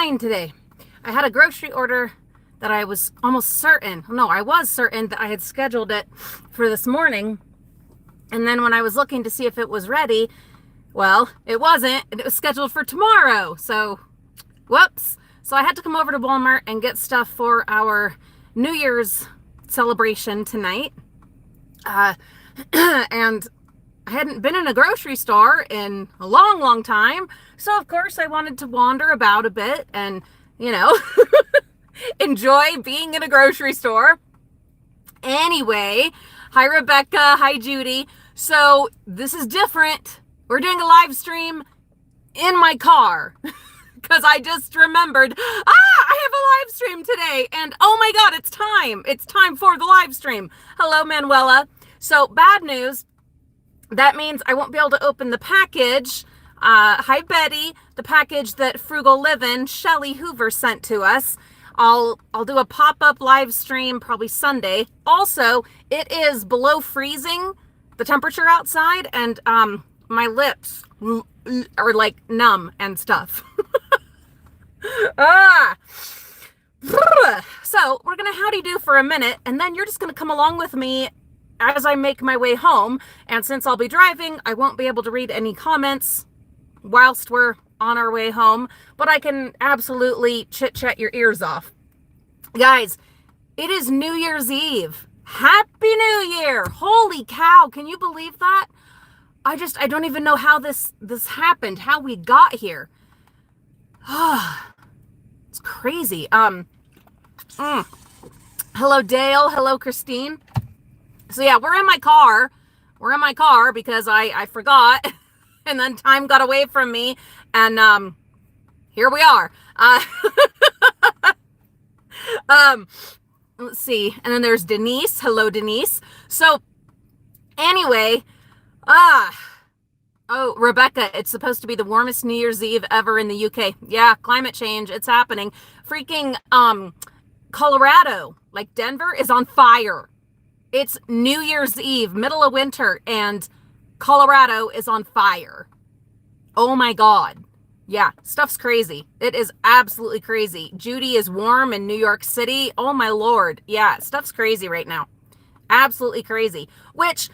mind today. I had a grocery order that I was I was certain that I had scheduled it for this morning. And then when I was looking to see if it was ready, well, it wasn't, and it was scheduled for tomorrow. So, whoops. So I had to come over to Walmart and get stuff for our New Year's celebration tonight. And I hadn't been in a grocery store in a long, long time. So, of course, I wanted to wander about a bit and, enjoy being in a grocery store. Anyway, hi, Rebecca. Hi, Judy. So, this is different. We're doing a live stream in my car because I just remembered, I have a live stream today. And, oh, my God, it's time. It's time for the live stream. Hello, Manuela. So, bad news. That means I won't be able to open the package. Hi, Betty. The package that Frugal Livin' Shelly Hoover sent to us. I'll do a pop-up live stream probably Sunday. Also, it is below freezing, the temperature outside, and my lips are like numb and stuff. So we're gonna howdy do for a minute, and then you're just gonna come along with me as I make my way home. And since I'll be driving, I won't be able to read any comments whilst we're on our way home, but I can absolutely chit-chat your ears off. Guys, it is New Year's Eve. Happy New Year. Holy cow. Can you believe that? I don't even know how this happened, how we got here. It's crazy. Hello, Dale. Hello, Christine. So yeah, we're in my car. We're in my car because I forgot, and then time got away from me, and here we are. Let's see. And then there's Denise. Hello, Denise. So anyway, oh, Rebecca, it's supposed to be the warmest New Year's Eve ever in the UK. Yeah, climate change, it's happening. Freaking Colorado, like Denver, is on fire. It's New Year's Eve, middle of winter, and Colorado is on fire. Oh my God. Yeah, stuff's crazy. It is absolutely crazy. Judy is warm in New York City. Oh my Lord. Yeah, stuff's crazy right now. Absolutely crazy. Which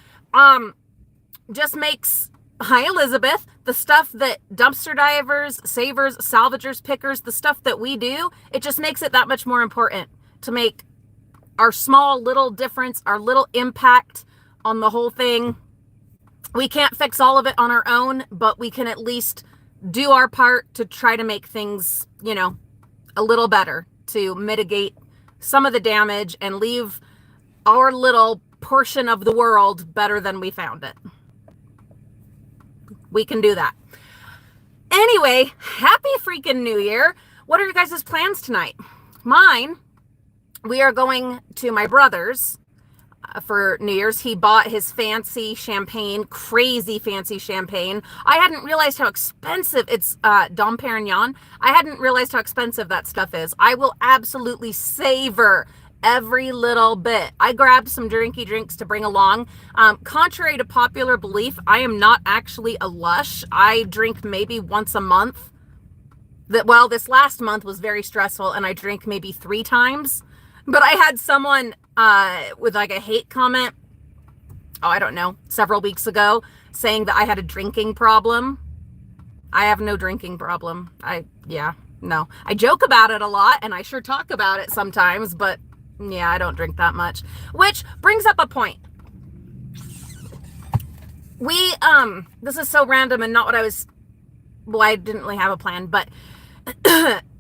just makes, hi Elizabeth, the stuff that dumpster divers, savers, salvagers, pickers, the stuff that we do, it just makes it that much more important to make our small little difference, our little impact on the whole thing. We can't fix all of it on our own, but we can at least do our part to try to make things, a little better, to mitigate some of the damage and leave our little portion of the world better than we found it. We can do that. Anyway, happy freaking New Year. What are your guys' plans tonight? Mine, we are going to my brother's for New Year's. He bought his fancy champagne, crazy fancy champagne. I hadn't realized how expensive it's Dom Perignon. I hadn't realized how expensive that stuff is. I will absolutely savor every little bit. I grabbed some drinky drinks to bring along. Contrary to popular belief, I am not actually a lush. I drink maybe once a month. This last month was very stressful, and I drink maybe 3 times. But I had someone with like a hate comment, I don't know, several weeks ago, saying that I had a drinking problem. I have no drinking problem. No. I joke about it a lot, and I sure talk about it sometimes, but yeah, I don't drink that much. Which brings up a point. This is so random and not what I didn't really have a plan, but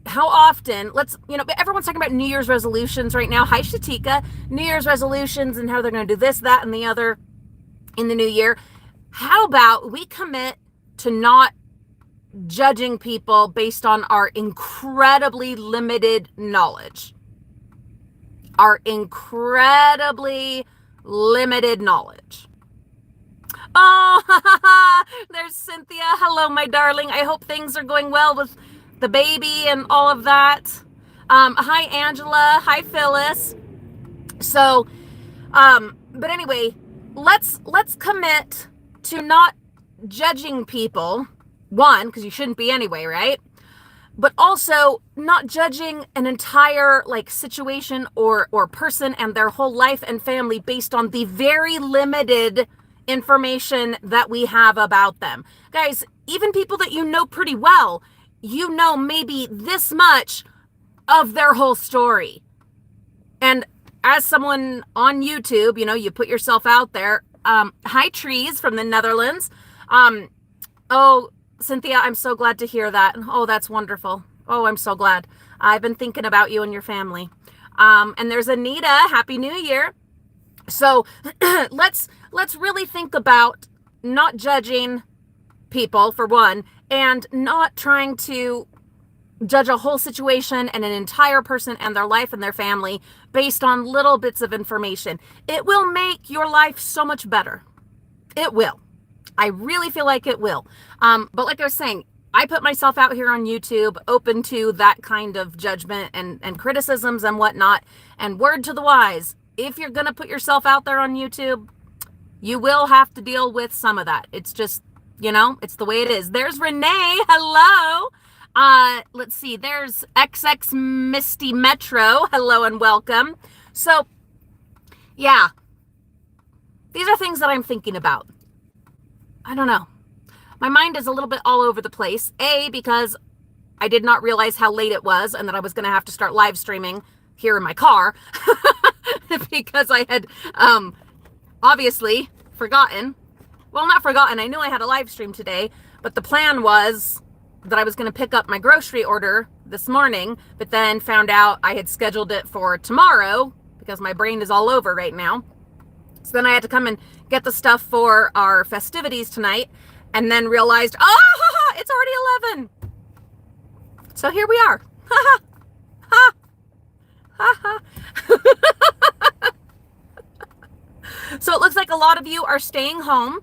how often, everyone's talking about New Year's resolutions right now. Hi, Shatika. New Year's resolutions and how they're going to do this, that, and the other in the new year. How about we commit to not judging people based on our incredibly limited knowledge? Our incredibly limited knowledge. Oh, there's Cynthia. Hello, my darling. I hope things are going well with the baby and all of that. Hi, Angela. Hi, Phyllis. So, but anyway, let's commit to not judging people. One, because you shouldn't be anyway, right? but also not judging an entire like situation or person and their whole life and family based on the very limited information that we have about them. Guys, even people that you know pretty well, you know maybe this much of their whole story. And as someone on YouTube, you know, you put yourself out there. Hi, Trees from the Netherlands. Oh, Cynthia, I'm so glad to hear that. Oh, that's wonderful. Oh, I'm so glad. I've been thinking about you and your family. And there's Anita. Happy New Year. So let's really think about not judging people, for one, and not trying to judge a whole situation and an entire person and their life and their family based on little bits of information. It will make your life so much better. It will. I really feel like it will. But like I was saying, I put myself out here on YouTube open to that kind of judgment and criticisms and whatnot. And word to the wise, if you're going to put yourself out there on YouTube, you will have to deal with some of that. It's just, you know, it's the way it is. There's Renee. Hello. Let's see. There's XX Misty Metro. Hello and welcome. So, yeah, these are things that I'm thinking about. I don't know. My mind is a little bit all over the place. A, because I did not realize how late it was and that I was going to have to start live streaming here in my car because I had obviously forgotten. Well, not forgotten. I knew I had a live stream today, but the plan was that I was going to pick up my grocery order this morning, but then found out I had scheduled it for tomorrow because my brain is all over right now. So then I had to come and get the stuff for our festivities tonight, and then realized, it's already 11. So here we are. So it looks like a lot of you are staying home.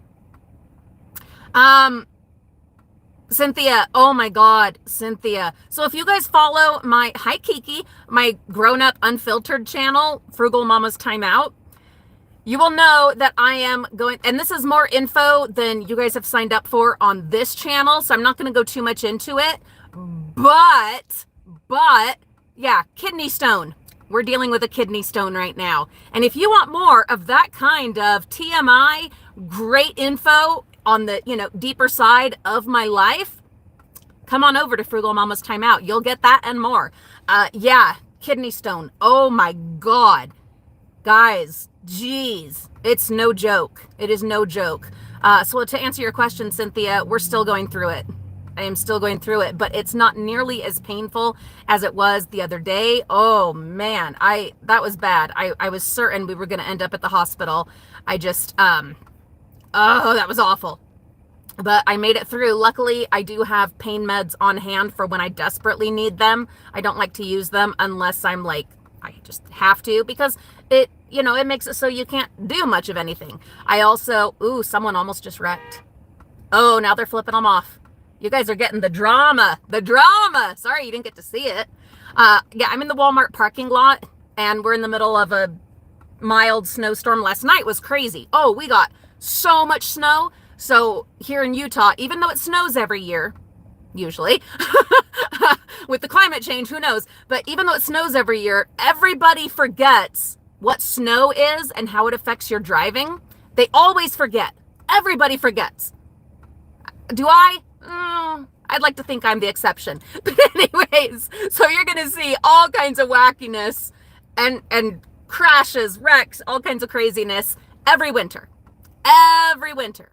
Cynthia, oh my God, Cynthia. So if you guys follow hi Kiki, my grown-up unfiltered channel, Frugal Mama's Time Out, you will know that I am going, and this is more info than you guys have signed up for on this channel, so I'm not going to go too much into it, but, yeah, kidney stone. We're dealing with a kidney stone right now. And if you want more of that kind of TMI, great info on the, you know, deeper side of my life, come on over to Frugal Mama's Time Out. You'll get that and more. Yeah, kidney stone. Oh my God. Guys, geez, it's no joke. It is no joke. So to answer your question, Cynthia, we're still going through it. I am still going through it, but it's not nearly as painful as it was the other day. Oh man, that was bad. I was certain we were going to end up at the hospital. I just, oh, that was awful. But I made it through. Luckily, I do have pain meds on hand for when I desperately need them. I don't like to use them unless I'm like, I just have to, because it, you know, it makes it so you can't do much of anything. I also, someone almost just wrecked. Oh, now they're flipping them off. You guys are getting the drama. Sorry you didn't get to see it. Yeah, I'm in the Walmart parking lot, and we're in the middle of a mild snowstorm. Last night was crazy. Oh, we got so much snow. So here in Utah, even though it snows every year, usually, with the climate change, who knows? But even though it snows every year, everybody forgets what snow is and how it affects your driving. They always forget. Everybody forgets. Do I? I'd like to think I'm the exception. But anyways, so you're going to see all kinds of wackiness and crashes, wrecks, all kinds of craziness every winter. Every winter.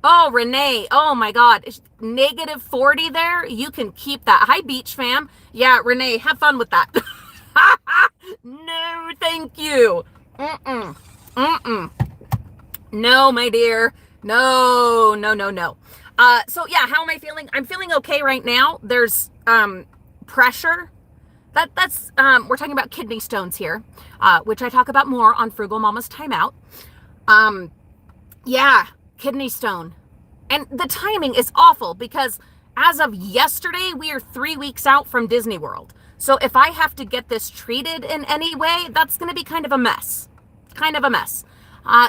Oh, Renee. Oh my God. Negative 40 there. You can keep that. Hi, Beach Fam. Yeah, Renee, have fun with that. No, thank you. No, my dear. No. So yeah, how am I feeling? I'm feeling okay right now. There's pressure. That's we're talking about kidney stones here, which I talk about more on Frugal Mama's Time Out. Yeah, kidney stone. And the timing is awful because as of yesterday, we are 3 weeks out from Disney World. So if I have to get this treated in any way, that's going to be kind of a mess.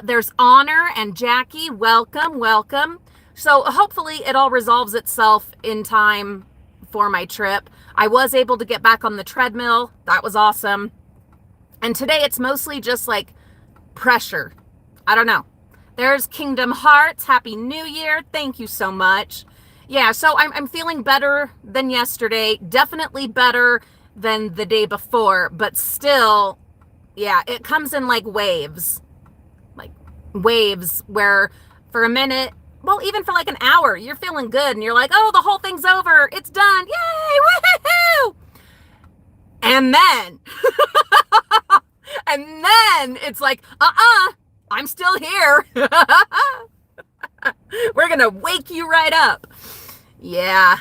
There's Honor and Jackie. Welcome. So hopefully it all resolves itself in time for my trip. I was able to get back on the treadmill. That was awesome. And today it's mostly just like pressure. I don't know. There's Kingdom Hearts. Happy New Year. Thank you so much. Yeah, so I'm feeling better than yesterday. Definitely better than the day before, but still, yeah, it comes in like waves. Like waves where for a minute, well, even for like an hour, you're feeling good and you're like, oh, the whole thing's over. It's done. Yay! Woohoo! And then, and then it's like, I'm still here. We're going to wake you right up. Yeah.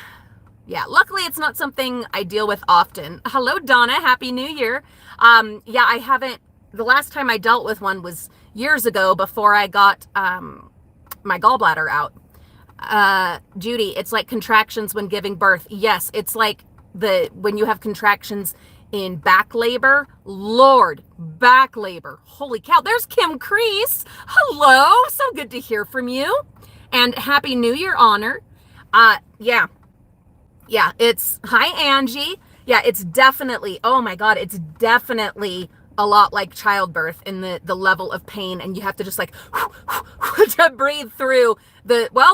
Yeah. Luckily, it's not something I deal with often. Hello, Donna. Happy New Year. Yeah, I haven't, the last time I dealt with one was years ago before I got my gallbladder out. Judy, it's like contractions when giving birth. Yes, it's like when you have contractions in back labor. Lord, back labor. Holy cow. There's Kim Crease. Hello. So good to hear from you. And Happy New Year, Honor. Yeah. Yeah, it's, hi, Angie. Yeah, it's definitely, oh my God, it's definitely a lot like childbirth in the level of pain. And you have to just like, to breathe through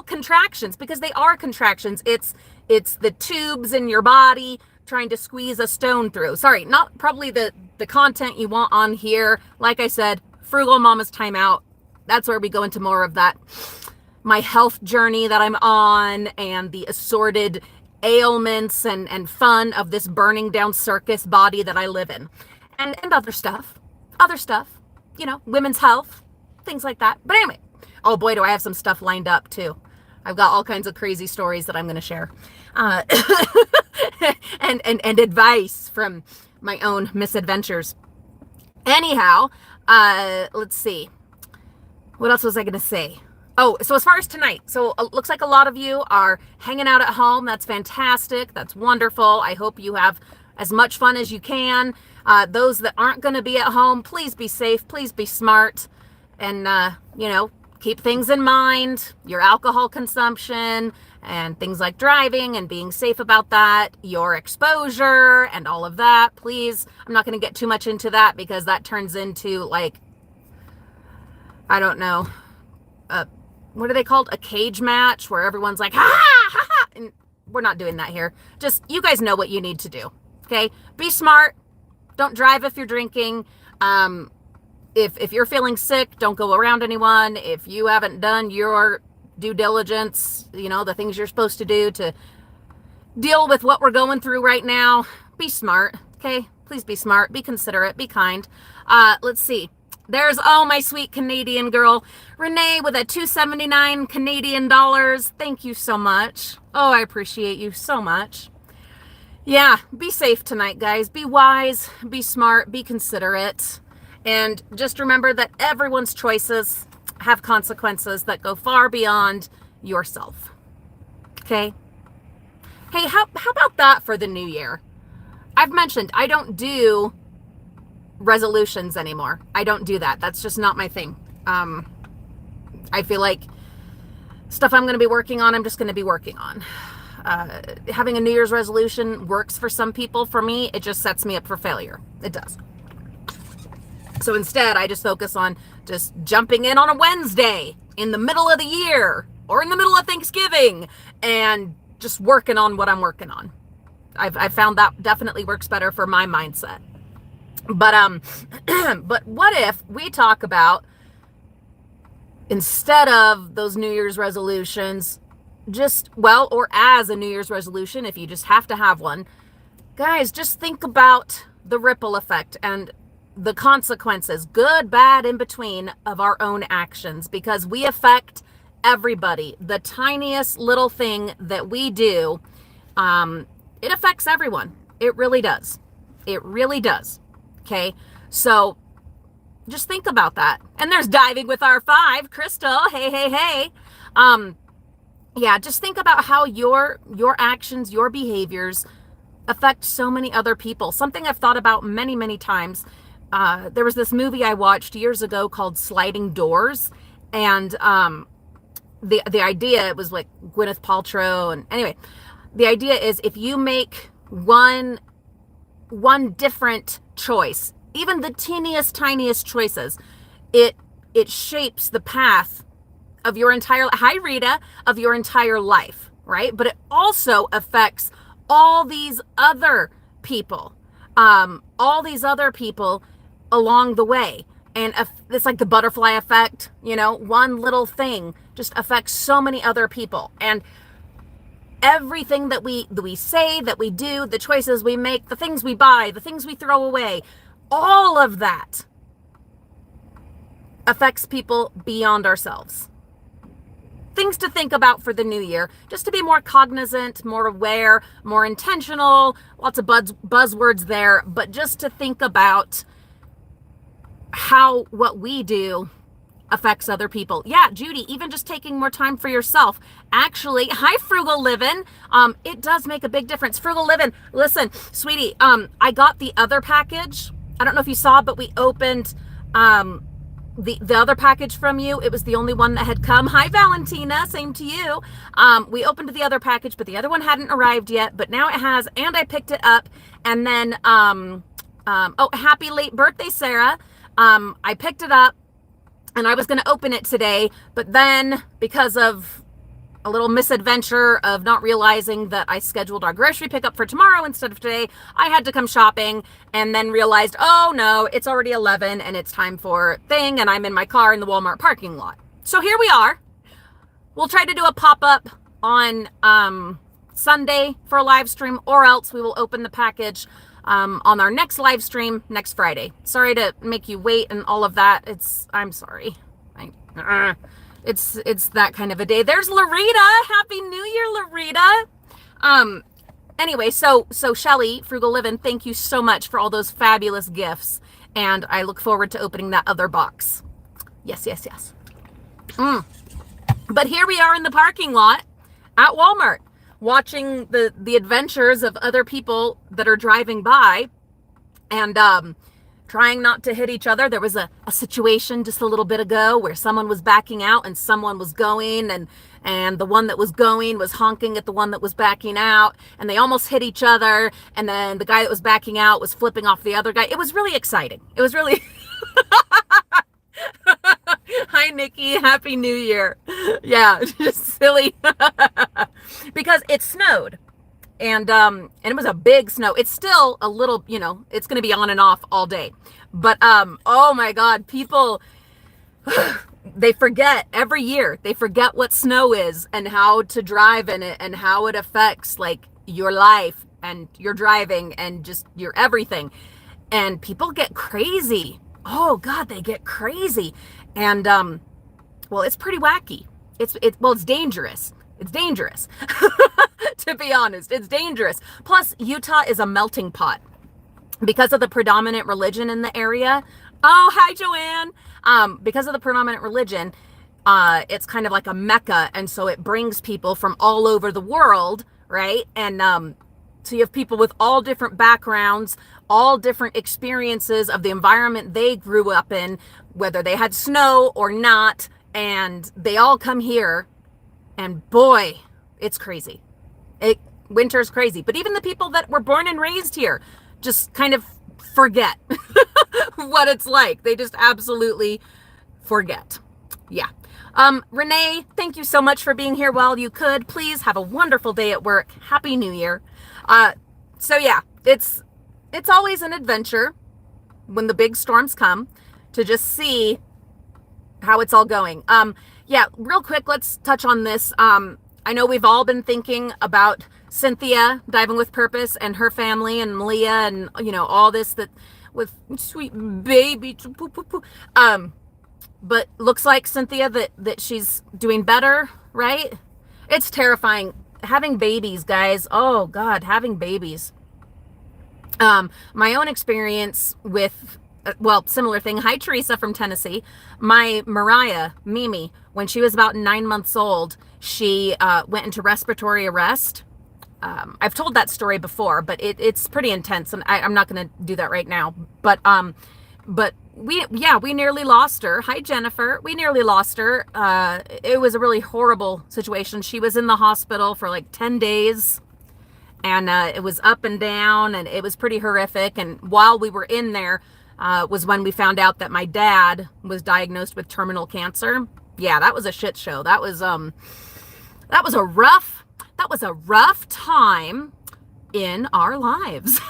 contractions, because they are contractions. It's the tubes in your body trying to squeeze a stone through. Sorry, not probably the content you want on here. Like I said, Frugal Mama's Timeout. That's where we go into more of that, my health journey that I'm on and the assorted ailments and fun of this burning down circus body that I live in. And other stuff, you know, women's health, things like that. But anyway, oh boy, do I have some stuff lined up too. I've got all kinds of crazy stories that I'm going to share. And advice from my own misadventures. Anyhow, let's see. What else was I going to say? Oh, so as far as tonight, so it looks like a lot of you are hanging out at home. That's fantastic. That's wonderful. I hope you have as much fun as you can. Those that aren't going to be at home, please be safe. Please be smart. And, you know, keep things in mind, your alcohol consumption and things like driving and being safe about that, your exposure and all of that. Please, I'm not going to get too much into that because that turns into like, I don't know, what are they called? A cage match where everyone's like, ha ha ha. And we're not doing that here. Just, you guys know what you need to do. Okay. Be smart. Don't drive if you're drinking. If you're feeling sick, don't go around anyone. If you haven't done your due diligence, you know, the things you're supposed to do to deal with what we're going through right now, be smart. Okay. Please be smart. Be considerate. Be kind. Let's see. There's, oh, my sweet Canadian girl, Renee with a $2.79 Canadian dollars. Thank you so much. Oh, I appreciate you so much. Yeah, be safe tonight, guys. Be wise, be smart, be considerate. And just remember that everyone's choices have consequences that go far beyond yourself. Okay? Hey, how about that for the new year? I've mentioned I don't do resolutions anymore. I don't do that. That's just not my thing. I feel like stuff I'm going to be working on, I'm just going to be working on. Having a New Year's resolution works for some people. For me, it just sets me up for failure. It does. So instead, I just focus on just jumping in on a Wednesday in the middle of the year or in the middle of Thanksgiving and just working on what I'm working on. I've found that definitely works better for my mindset. But but what if we talk about, instead of those New Year's resolutions, or as a New Year's resolution, if you just have to have one, guys, just think about the ripple effect and the consequences, good, bad, in between, of our own actions, because we affect everybody. The tiniest little thing that we do, it affects everyone. It really does. It really does. Okay, so just think about that. And there's Diving with R5, Crystal. Hey. Yeah, just think about how your actions, your behaviors affect so many other people. Something I've thought about many, many times. There was this movie I watched years ago called Sliding Doors, and the idea, it was like Gwyneth Paltrow, and anyway, the idea is if you make one different choice, even the teeniest, tiniest choices, it shapes the path of your entire, hi Rita, of your entire life, right? But it also affects all these other people, along the way. And it's like the butterfly effect, one little thing just affects so many other people. And everything that we say, that we do, the choices we make, the things we buy, the things we throw away, all of that affects people beyond ourselves. Things to think about for the new year, just to be more cognizant, more aware, more intentional, lots of buzzwords there, but just to think about how what we do affects other people. Yeah, Judy, even just taking more time for yourself. Actually, hi Frugal Livin'. It does make a big difference. Frugal Livin', listen, sweetie, I got the other package. I don't know if you saw, but we opened the other package from you. It was the only one that had come. Hi Valentina, same to you. We opened the other package, but the other one hadn't arrived yet, but now it has, and I picked it up. And then oh, happy late birthday, Sarah. I picked it up and I was going to open it today, but then because of a little misadventure of not realizing that I scheduled our grocery pickup for tomorrow instead of today, I had to come shopping and then realized, oh no, it's already 11 and it's time for thing, and I'm in my car in the Walmart parking lot. So here we are. We'll try to do a pop-up on Sunday for a live stream, or else we will open the package on our next live stream next Friday. Sorry to make you wait and all of that. I'm sorry. It's that kind of a day. There's Larita. Happy New Year, Larita. Anyway, so Shelly, Frugal Livin', thank you so much for all those fabulous gifts. And I look forward to opening that other box. Yes. But here we are in the parking lot at Walmart, watching the adventures of other people that are driving by and trying not to hit each other. There was a situation just a little bit ago where someone was backing out and someone was going, and the one that was going was honking at the one that was backing out, and they almost hit each other, and then the guy that was backing out was flipping off the other guy. It was really exciting. It was really Hi Nikki, Happy New Year. Yeah, just silly. Because it snowed. And it was a big snow. It's still a little, it's going to be on and off all day. But oh my God, people, they forget every year. They forget what snow is and how to drive in it and how it affects like your life and your driving and just your everything. And people get crazy. Oh God, they get crazy. And well, it's pretty wacky. It's dangerous. It's dangerous. To be honest, it's dangerous. Plus, Utah is a melting pot because of the predominant religion in the area. Oh, hi, Joanne. Because of the predominant religion, it's kind of like a mecca. And so it brings people from all over the world, right? And so you have people with all different backgrounds, all different experiences of the environment they grew up in, whether they had snow or not. And they all come here. And boy, it's crazy. Winter's crazy. But even the people that were born and raised here just kind of forget what it's like. They just absolutely forget. Yeah. Renee, thank you so much for being here while you could. Please have a wonderful day at work. Happy New Year. So yeah, it's always an adventure when the big storms come to just see how it's all going. Yeah, real quick, let's touch on this. I know we've all been thinking about Cynthia Diving with Purpose and her family and Malia and, all this that with sweet baby. But looks like Cynthia that she's doing better, right? It's terrifying. Having babies, guys. Oh God, having babies. My own experience with, similar thing. Hi, Teresa from Tennessee. My Mariah, Mimi, when she was about 9 months old, she went into respiratory arrest. I've told that story before, but it's pretty intense, and I'm not going to do that right now. But we nearly lost her. Hi, Jennifer. We nearly lost her. It was a really horrible situation. She was in the hospital for like 10 days, And it was up and down, and it was pretty horrific. And while we were in there, was when we found out that my dad was diagnosed with terminal cancer. Yeah, that was a shit show. That was a rough time in our lives.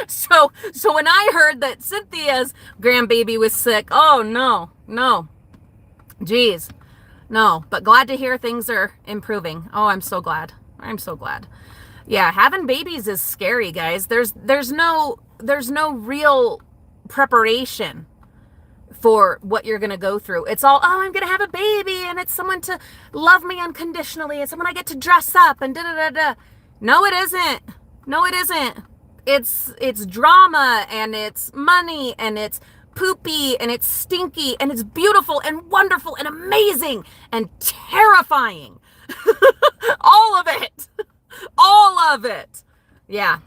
So when I heard that Cynthia's grandbaby was sick, oh no, geez, no. But glad to hear things are improving. Oh, I'm so glad. Yeah, having babies is scary, guys. There's no real preparation for what you're gonna go through. It's all, oh, I'm gonna have a baby, and it's someone to love me unconditionally, and someone I get to dress up, and da da da da. No, it isn't. It's drama, and it's money, and it's poopy, and it's stinky, and it's beautiful and wonderful and amazing and terrifying. All of it. All of it. Yeah.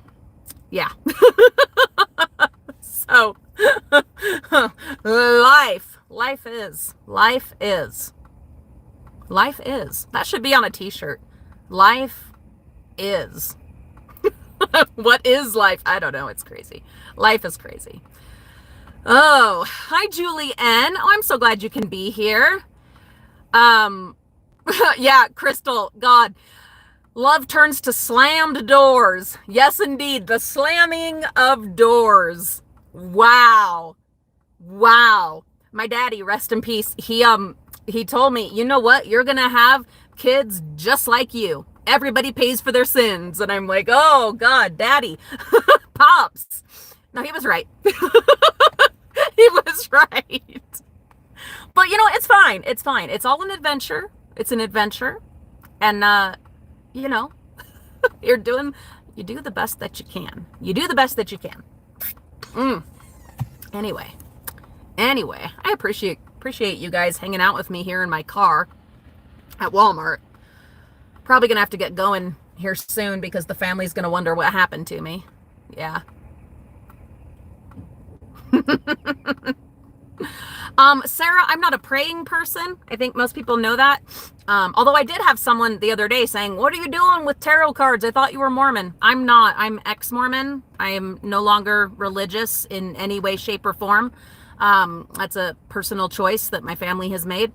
So life is. That should be on a t-shirt. Life is. What is life? I don't know. It's crazy. Life is crazy. Oh, hi, Julie N. Oh, I'm so glad you can be here. Yeah, Crystal, God, love turns to slammed doors. Yes, indeed. The slamming of doors. Wow. My daddy, rest in peace. He told me, you know what? You're going to have kids just like you. Everybody pays for their sins. And I'm like, oh God, daddy, pops. No, he was right. He was right. But you know, it's fine. It's all an adventure. It's an adventure. And, you know, you do the best that you can. Anyway, I appreciate you guys hanging out with me here in my car at Walmart. Probably gonna have to get going here soon because the family's gonna wonder what happened to me. Yeah. Sarah, I'm not a praying person. I think most people know that. Although I did have someone the other day saying, what are you doing with tarot cards? I thought you were Mormon. I'm not. I'm ex-Mormon. I am no longer religious in any way, shape, or form. That's a personal choice that my family has made.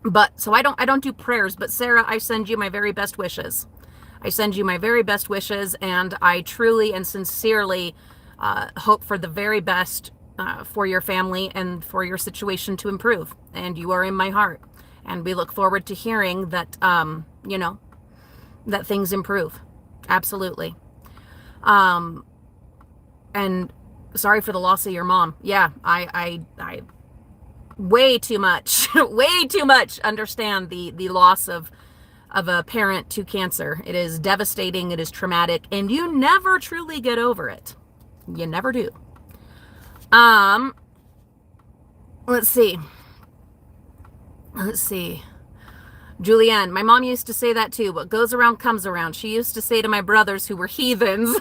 But so I don't do prayers. But Sarah, I send you my very best wishes. And I truly and sincerely hope for the very best for your family and for your situation to improve. And you are in my heart. And we look forward to hearing that, you know, that things improve. Absolutely. And sorry for the loss of your mom. Yeah, I way too much understand the loss of a parent to cancer. It is devastating. It is traumatic. And you never truly get over it. You never do. Let's see. Julianne, my mom used to say that too. What goes around comes around. She used to say to my brothers who were heathens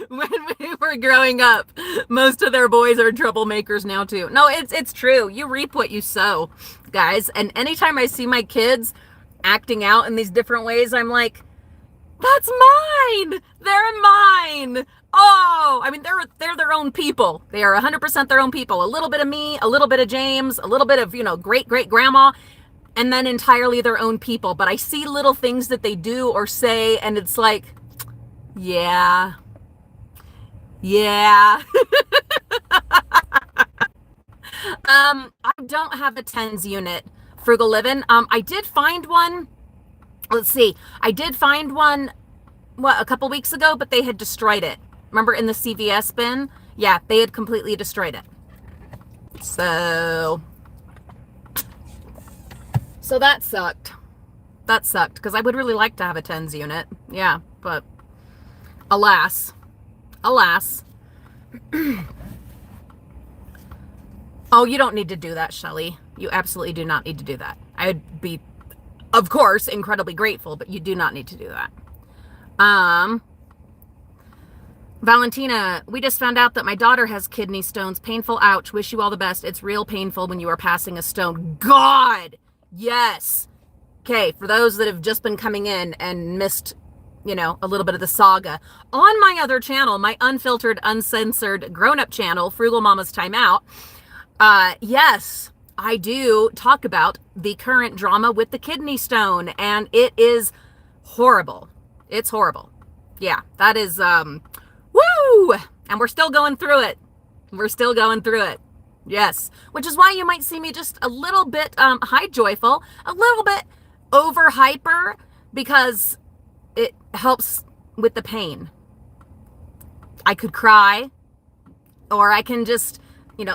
when we were growing up, most of their boys are troublemakers now too. No, it's true. You reap what you sow, guys. And anytime I see my kids acting out in these different ways, I'm like, that's mine. They're mine. Oh, I mean, they're their own people. They are 100% their own people. A little bit of me, a little bit of James, a little bit of, you know, great grandma, and then entirely their own people. But I see little things that they do or say, and it's like, yeah. I don't have a tens unit, Frugal Living. I did find one. Let's see. I did find one, a couple weeks ago, but they had destroyed it. Remember in the CVS bin? Yeah, they had completely destroyed it. So that sucked. Because I would really like to have a tens unit. Yeah, but alas. Oh, you don't need to do that, Shelley. You absolutely do not need to do that. I would be, of course, incredibly grateful, but you do not need to do that. Valentina, we just found out that my daughter has kidney stones. Painful, ouch. Wish you all the best. It's real painful when you are passing a stone. God, yes. Okay, for those that have just been coming in and missed, a little bit of the saga. On my other channel, my unfiltered, uncensored, grown-up channel, Frugal Mama's Time Out, yes, I do talk about the current drama with the kidney stone, and it is horrible. It's horrible. Yeah, that is, woo! And we're still going through it. We're still going through it. Yes. Which is why you might see me just a little bit, high joyful, a little bit over hyper, because it helps with the pain. I could cry, or I can just,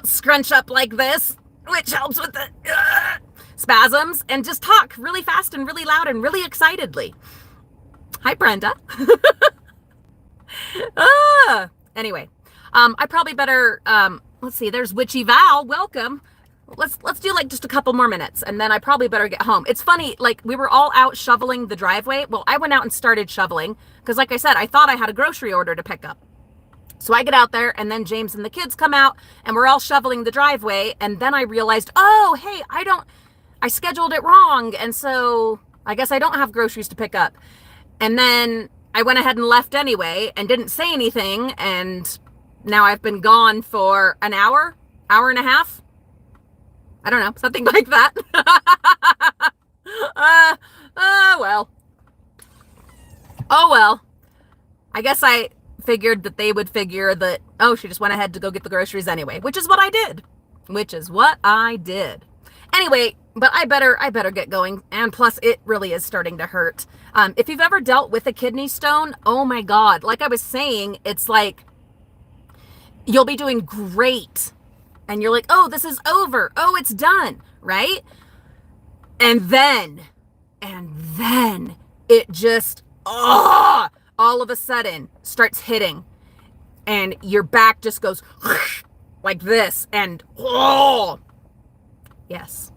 scrunch up like this, which helps with the spasms, and just talk really fast and really loud and really excitedly. Hi, Brenda. Anyway, I probably better, let's see, there's Witchy Val. Welcome. Let's do like just a couple more minutes, and then I probably better get home. It's funny, like we were all out shoveling the driveway. Well, I went out and started shoveling because, like I said, I thought I had a grocery order to pick up. So I get out there, and then James and the kids come out, and we're all shoveling the driveway. And then I realized, oh, hey, I scheduled it wrong. And so I guess I don't have groceries to pick up. And then I went ahead and left anyway and didn't say anything. And now I've been gone for an hour and a half. I don't know, something like that. Well. Oh, well. I guess I figured that they would figure that, oh, she just went ahead to go get the groceries anyway, which is what I did. Anyway, but I better get going. And plus, it really is starting to hurt. If you've ever dealt with a kidney stone, oh my God. Like I was saying, it's like, you'll be doing great. And you're like, oh, this is over. Oh, it's done, right? And then it just, all of a sudden starts hitting. And your back just goes like this. And, yes.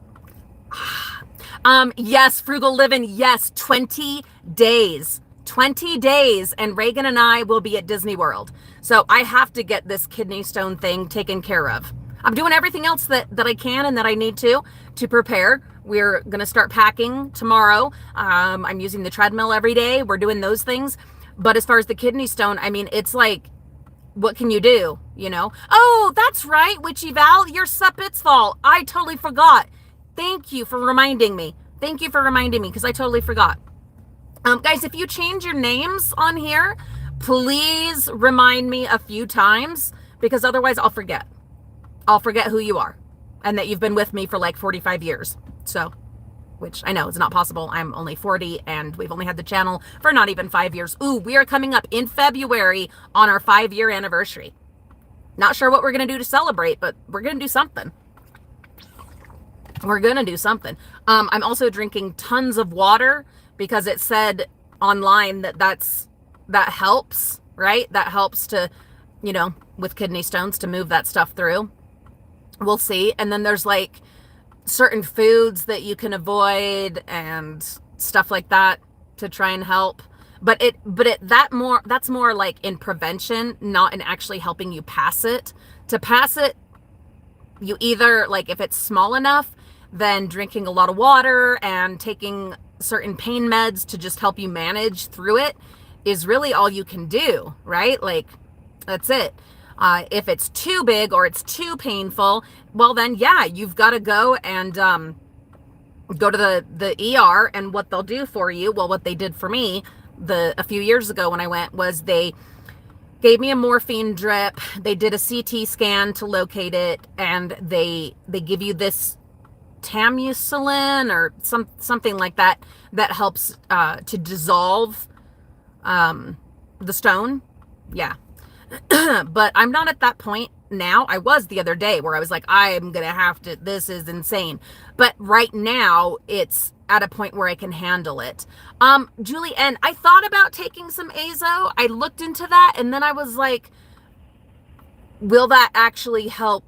Yes, Frugal Living, yes, 20 days. 20 days, and Reagan and I will be at Disney World. So I have to get this kidney stone thing taken care of. I'm doing everything else that I can and that I need to prepare. We're going to start packing tomorrow. I'm using the treadmill every day. We're doing those things. But as far as the kidney stone, I mean, it's like, what can you do? Oh, that's right, Witchy Val, your Suppit's fault. I totally forgot. Thank you for reminding me. Because I totally forgot. Guys, if you change your names on here, please remind me a few times, because otherwise I'll forget. I'll forget who you are and that you've been with me for like 45 years. So, which I know is not possible. I'm only 40 and we've only had the channel for not even 5 years. Ooh, we are coming up in February on our 5-year anniversary. Not sure what we're going to do to celebrate, but we're going to do something. I'm also drinking tons of water because it said online that helps, right? That helps to, with kidney stones, to move that stuff through. We'll see. And then there's like certain foods that you can avoid and stuff like that to try and help. But that's more like in prevention, not in actually helping you pass it. To pass it, you either, like, if it's small enough, then drinking a lot of water and taking certain pain meds to just help you manage through it is really all you can do, right? Like, that's it. If it's too big or it's too painful, well then, yeah, you've got to go and go to the ER, and what they'll do for you, well, what they did for me a few years ago when I went, was they gave me a morphine drip. They did a CT scan to locate it, and they give you this Tamucilin or something like that helps to dissolve the stone. Yeah. But I'm not at that point now. I was the other day where I was like, I'm gonna have to, this is insane. But right now it's at a point where I can handle it. Julie N, I thought about taking some azo. I looked into that, and then I was like, will that actually help,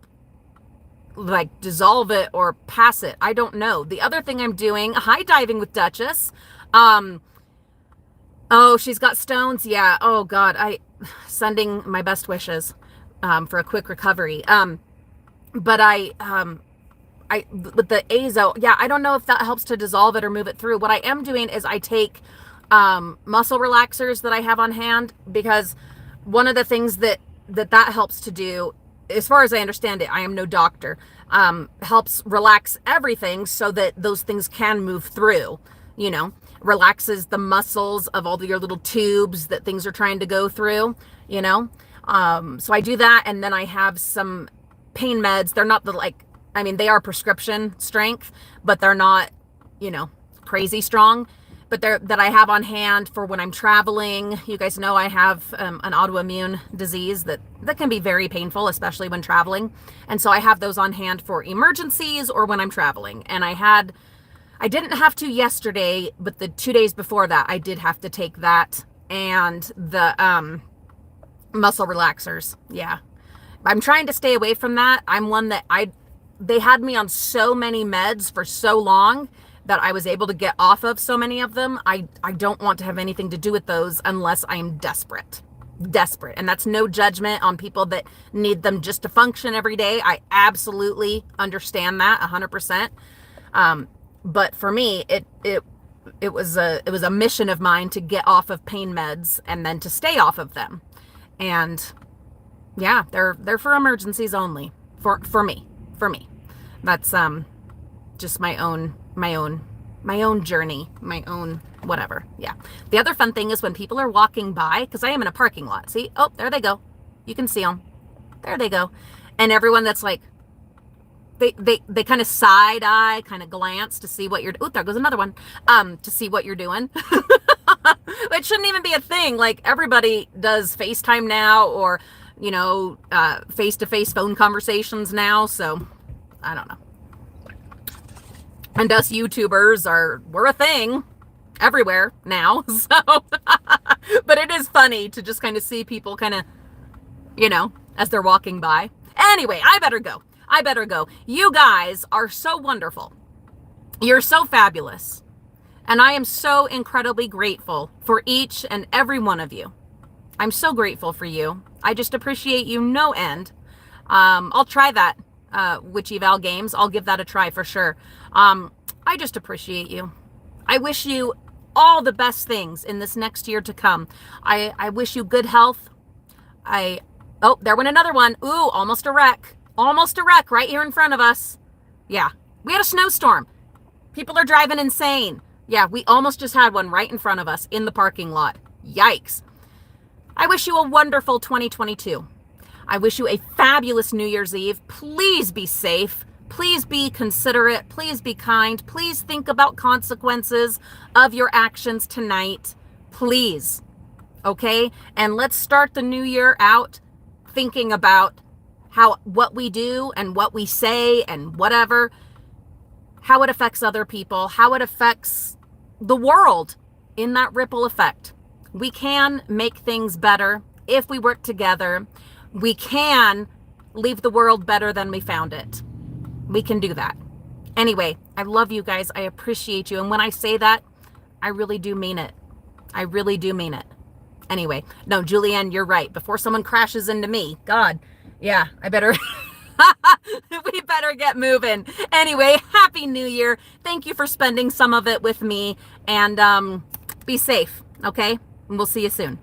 like, dissolve it or pass it? I don't know. The other thing I'm doing, high diving with Duchess. Oh, she's got stones. Yeah. Oh God. Sending my best wishes for a quick recovery. But with the azo, yeah, I don't know if that helps to dissolve it or move it through. What I am doing is I take muscle relaxers that I have on hand, because one of the things that helps to do, as far as I understand it, I am no doctor, helps relax everything so that those things can move through, you know, relaxes the muscles of all your little tubes that things are trying to go through, you know. So I do that, and then I have some pain meds. They're not they are prescription strength, but they're not, you know, crazy strong, but that I have on hand for when I'm traveling. You guys know I have an autoimmune disease that can be very painful, especially when traveling. And so I have those on hand for emergencies or when I'm traveling. And I didn't have to yesterday, but the 2 days before that, I did have to take that and the muscle relaxers. Yeah. I'm trying to stay away from that. I'm one that they had me on so many meds for so long that I was able to get off of so many of them. I don't want to have anything to do with those unless I'm desperate. And that's no judgment on people that need them just to function every day. I absolutely understand that 100%. But for me, it was a mission of mine to get off of pain meds and then to stay off of them. And yeah, they're for emergencies only. For me. That's just my own journey, my own whatever. Yeah. The other fun thing is when people are walking by, because I am in a parking lot. See? Oh, there they go. You can see them. There they go. And everyone that's like, they kind of side eye, kind of glance to see what you're. Oh, there goes another one. To see what you're doing. It shouldn't even be a thing. Like, everybody does FaceTime now, or, you know, face-to-face phone conversations now. So I don't know. And us YouTubers we're a thing everywhere now. So, but it is funny to just kind of see people kind of, you know, as they're walking by. Anyway, I better go. You guys are so wonderful. You're so fabulous. And I am so incredibly grateful for each and every one of you. I'm so grateful for you. I just appreciate you no end. I'll try that. Witch Eval games. I'll give that a try for sure. I just appreciate you. I wish you all the best things in this next year to come. I wish you good health. Oh, there went another one. Ooh, almost a wreck right here in front of us. Yeah, we had a snowstorm. People are driving insane. Yeah, we almost just had one right in front of us in the parking lot. Yikes. I wish you a wonderful 2022. I wish you a fabulous New Year's Eve. Please be safe. Please be considerate. Please be kind. Please think about consequences of your actions tonight. Please. Okay? And let's start the new year out thinking about what we do and what we say and whatever, how it affects other people, how it affects the world in that ripple effect. We can make things better if we work together. We can leave the world better than we found it. We can do that. Anyway, I love you guys. I appreciate you. And when I say that, I really do mean it. I really do mean it. Anyway, no, Julianne, you're right. Before someone crashes into me, God, yeah, I better, we better get moving. Anyway, Happy New Year. Thank you for spending some of it with me, and be safe, okay? And we'll see you soon.